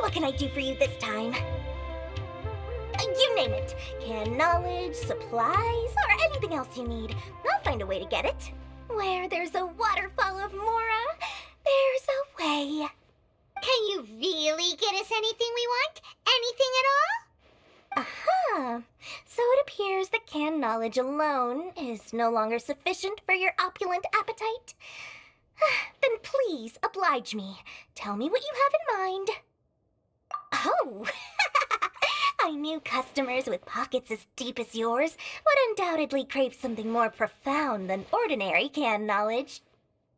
What can I do for you this time? You name it. Can knowledge, supplies, or anything else you need. I'll find a way to get it. Where there's a waterfall of Mora, there's a way. Can you really get us anything we want? Anything at all? Aha! So it appears that canned knowledge alone is no longer sufficient for your opulent appetite. Then please oblige me. Tell me what you have in mind. Oh! I knew customers with pockets as deep as yours would undoubtedly crave something more profound than ordinary canned knowledge.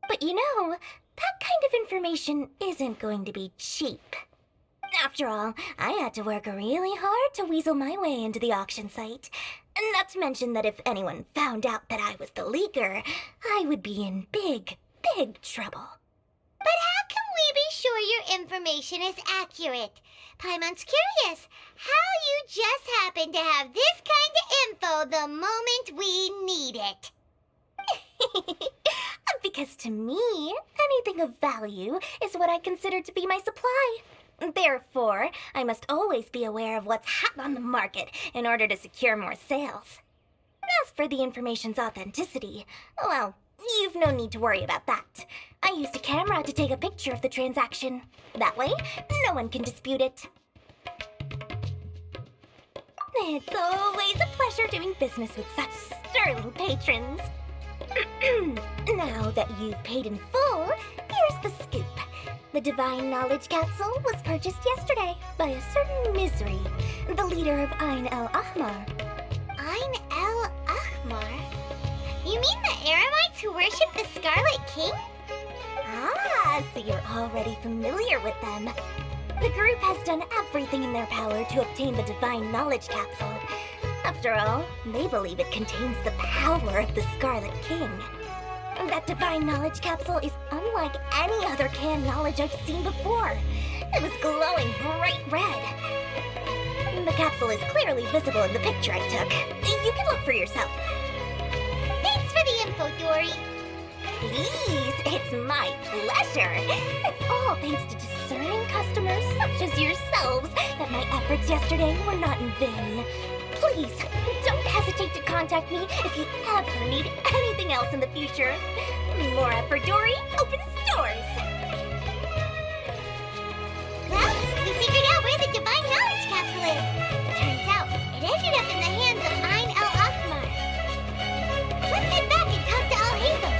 But you know, that kind of information isn't going to be cheap. After all, I had to work really hard to weasel my way into the auction site. Not to mention that if anyone found out that I was the leaker, I would be in big trouble. But how can we be sure your information is accurate? Paimon's curious how you just happen to have this kind of info the moment we need it. Because to me, anything of value is what I consider to be my supply. Therefore, I must always be aware of what's hot on the market in order to secure more sales. As for the information's authenticity, well, you've no need to worry about that. I used a camera to take a picture of the transaction. That way, no one can dispute it. It's always a pleasure doing business with such sterling patrons. Now that you've paid in full, here's the scoop. The Divine Knowledge Capsule was purchased yesterday by a certain Misery, the leader of Ain el-Ahmar. Ain el-Ahmar? You mean the Eremites who worship the Scarlet King? Ah, so you're already familiar with them. The group has done everything in their power to obtain the Divine Knowledge Capsule. After all, they believe it contains the power of the Scarlet King. That Divine Knowledge Capsule is unlike any other canned knowledge I've seen before. It was glowing bright red. The capsule is clearly visible in the picture I took. You can look for yourself. Thanks for the info, Dory. Please, it's my pleasure. It's all thanks to discerning customers such as yourselves that my efforts yesterday were not in vain. Please, don't hesitate to contact me if you ever need anything else in the future. Mora for Dory opens doors. Well, we figured out where the Divine Knowledge Capsule is. Turns out, it ended up in the hands of Ain el-Ahmar. Let's head back and talk to Al-Haytham.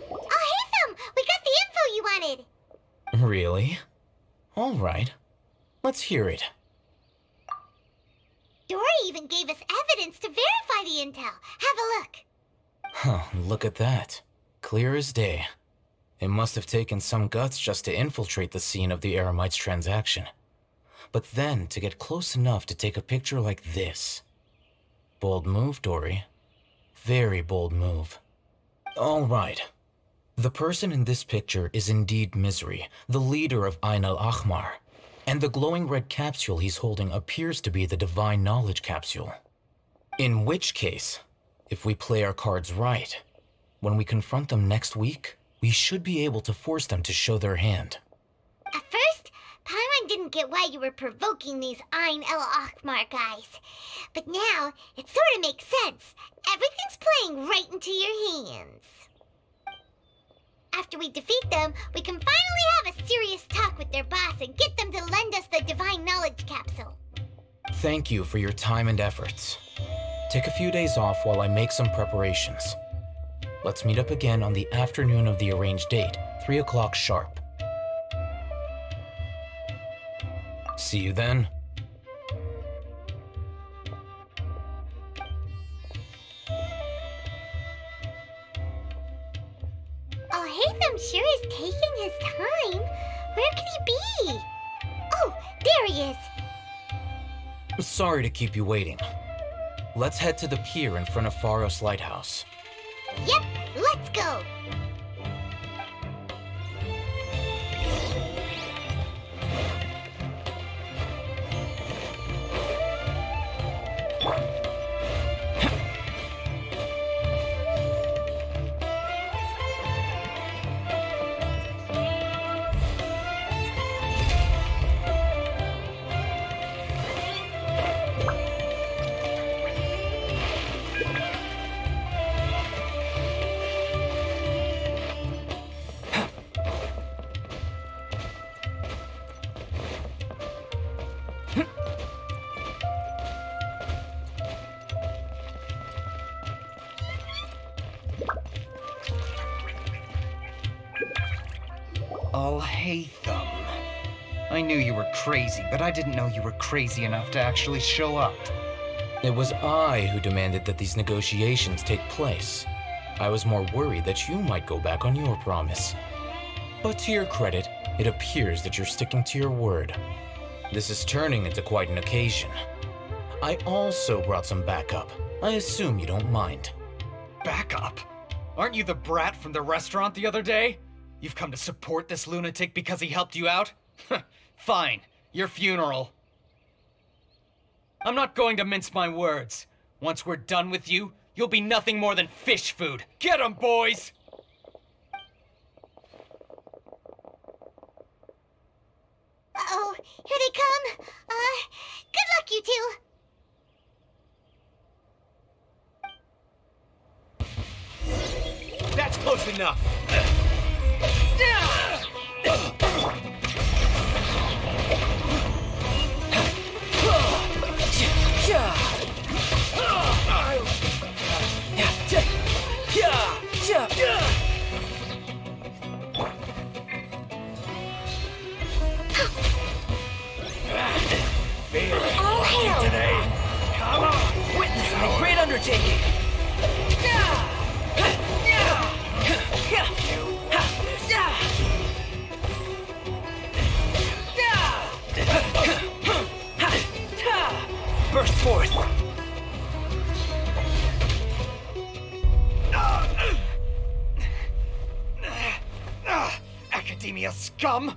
Al-Haytham, we got the info you wanted. Really? All right. Let's hear it. Dory even gave us evidence to verify the intel. Have a look. Huh, look at that. Clear as day. It must have taken some guts just to infiltrate the scene of the Eremites transaction. But then to get close enough to take a picture like this. Bold move, Dory. Very bold move. All right. The person in this picture is indeed Misery, the leader of Ain el-Ahmar. And the glowing red capsule he's holding appears to be the Divine Knowledge Capsule. In which case, if we play our cards right, when we confront them next week, we should be able to force them to show their hand. At first, Paimon didn't get why you were provoking these Ain el-Ahmar guys. But now, it sort of makes sense. Everything's playing right into your hands. After we defeat them, we can finally have a serious talk with their boss and get them to lend us the Divine Knowledge Capsule. Thank you for your time and efforts. Take a few days off while I make some preparations. Let's meet up again on the afternoon of the arranged date, 3 o'clock sharp. See you then. Al-Haytham sure is taking his time. Where could he be? Oh, there he is. Sorry to keep you waiting. Let's head to the pier in front of Faros Lighthouse. Yep, let's go. Alhaitham. I knew you were crazy, but I didn't know you were crazy enough to actually show up. It was I who demanded that these negotiations take place. I was more worried that you might go back on your promise. But to your credit, it appears that you're sticking to your word. This is turning into quite an occasion. I also brought some backup. I assume you don't mind. Backup? Aren't you the brat from the restaurant the other day? You've come to support this lunatic because he helped you out? Fine, your funeral. I'm not going to mince my words. Once we're done with you, you'll be nothing more than fish food. Get 'em, boys! Uh-oh, here they come. Good luck, you two. That's close enough. All hail! Today. Come on, witness my great undertaking. Burst forth. Academia scum.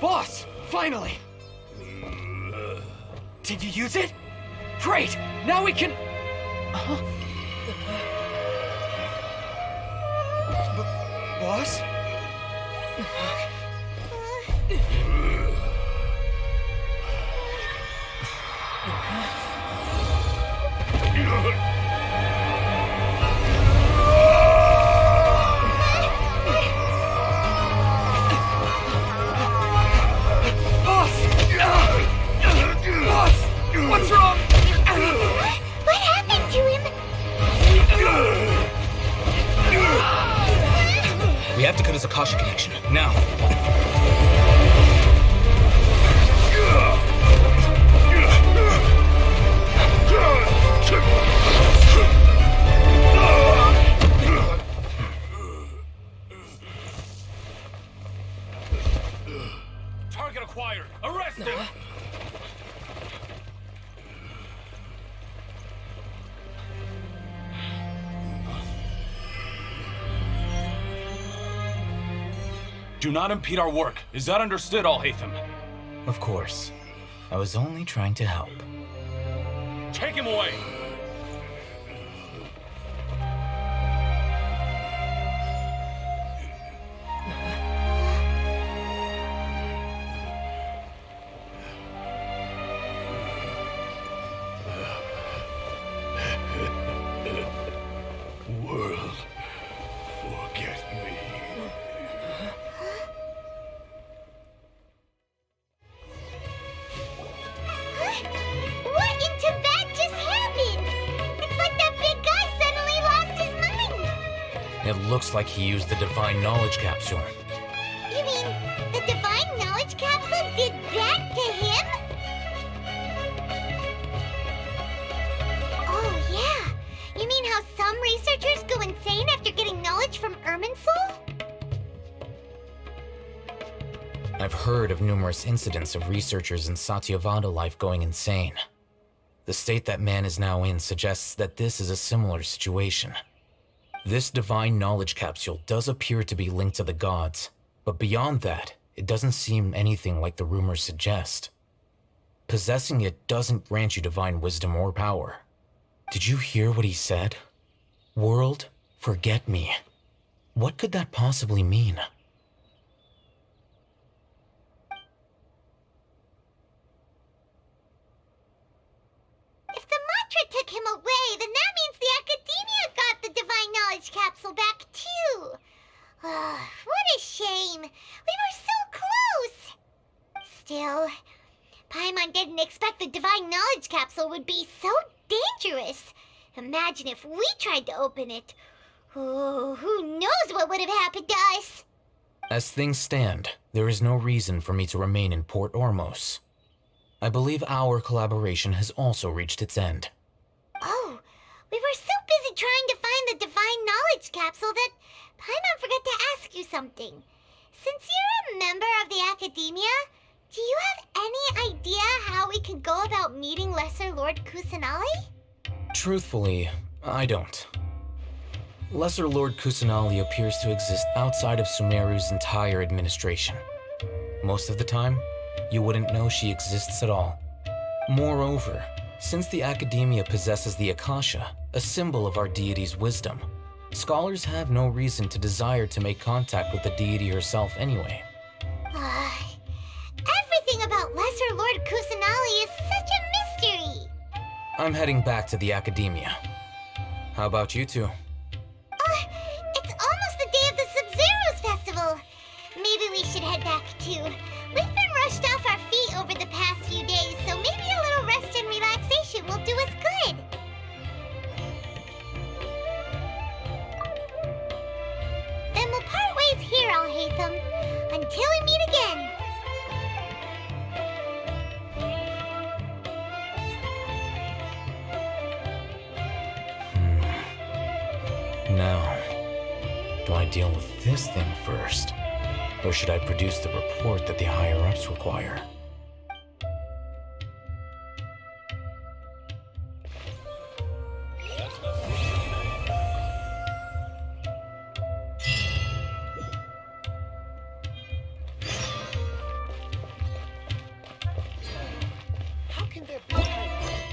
Boss, finally. Did you use it? Great. Now we can. Boss? What's wrong? What happened to him? We have to cut his Akasha connection, now. Target acquired. Arrest him! Do not impede our work. Is that understood, Alhaitham? Of course. I was only trying to help. Take him away! World, forget me. What in Tibet just happened? It's like that big guy suddenly lost his mind. It looks like he used the Divine Knowledge Capsule. You mean the Divine Knowledge Capsule did that to him? Oh, yeah. You mean how some researchers go insane after getting knowledge from Irminsul? I've heard of numerous incidents of researchers in Satyavada life going insane. The state that man is now in suggests that this is a similar situation. This divine knowledge capsule does appear to be linked to the gods, but beyond that, it doesn't seem anything like the rumors suggest. Possessing it doesn't grant you divine wisdom or power. Did you hear what he said? World, forget me. What could that possibly mean? If the mantra took him away, then that means the Academia got the Divine Knowledge Capsule back too. What a shame. We were so close. Still, Paimon didn't expect the Divine Knowledge Capsule would be so dangerous. Imagine if we tried to open it. Oh, who knows what would have happened to us? As things stand, there is no reason for me to remain in Port Ormos. I believe our collaboration has also reached its end. Oh, we were so busy trying to find the Divine Knowledge Capsule that Paimon forgot to ask you something. Since you're a member of the Academia, do you have any idea how we could go about meeting Lesser Lord Kusanali? Truthfully, I don't. Lesser Lord Kusanali appears to exist outside of Sumeru's entire administration. Most of the time, you wouldn't know she exists at all. Moreover, since the Academia possesses the Akasha, a symbol of our deity's wisdom, scholars have no reason to desire to make contact with the deity herself anyway. Everything about Lesser Lord Kusanali is such a mystery. I'm heading back to the Academia. How about you two? It's almost the day of the Sub-Zero's festival. Maybe we should head back too. We've been rushed off our feet over the past few days, so maybe a little rest and relaxation will do us good. Then we'll part ways here, Al-Haytham, until we meet again. Now, do I deal with this thing first? Or should I produce the report that the higher-ups require? How can there be higher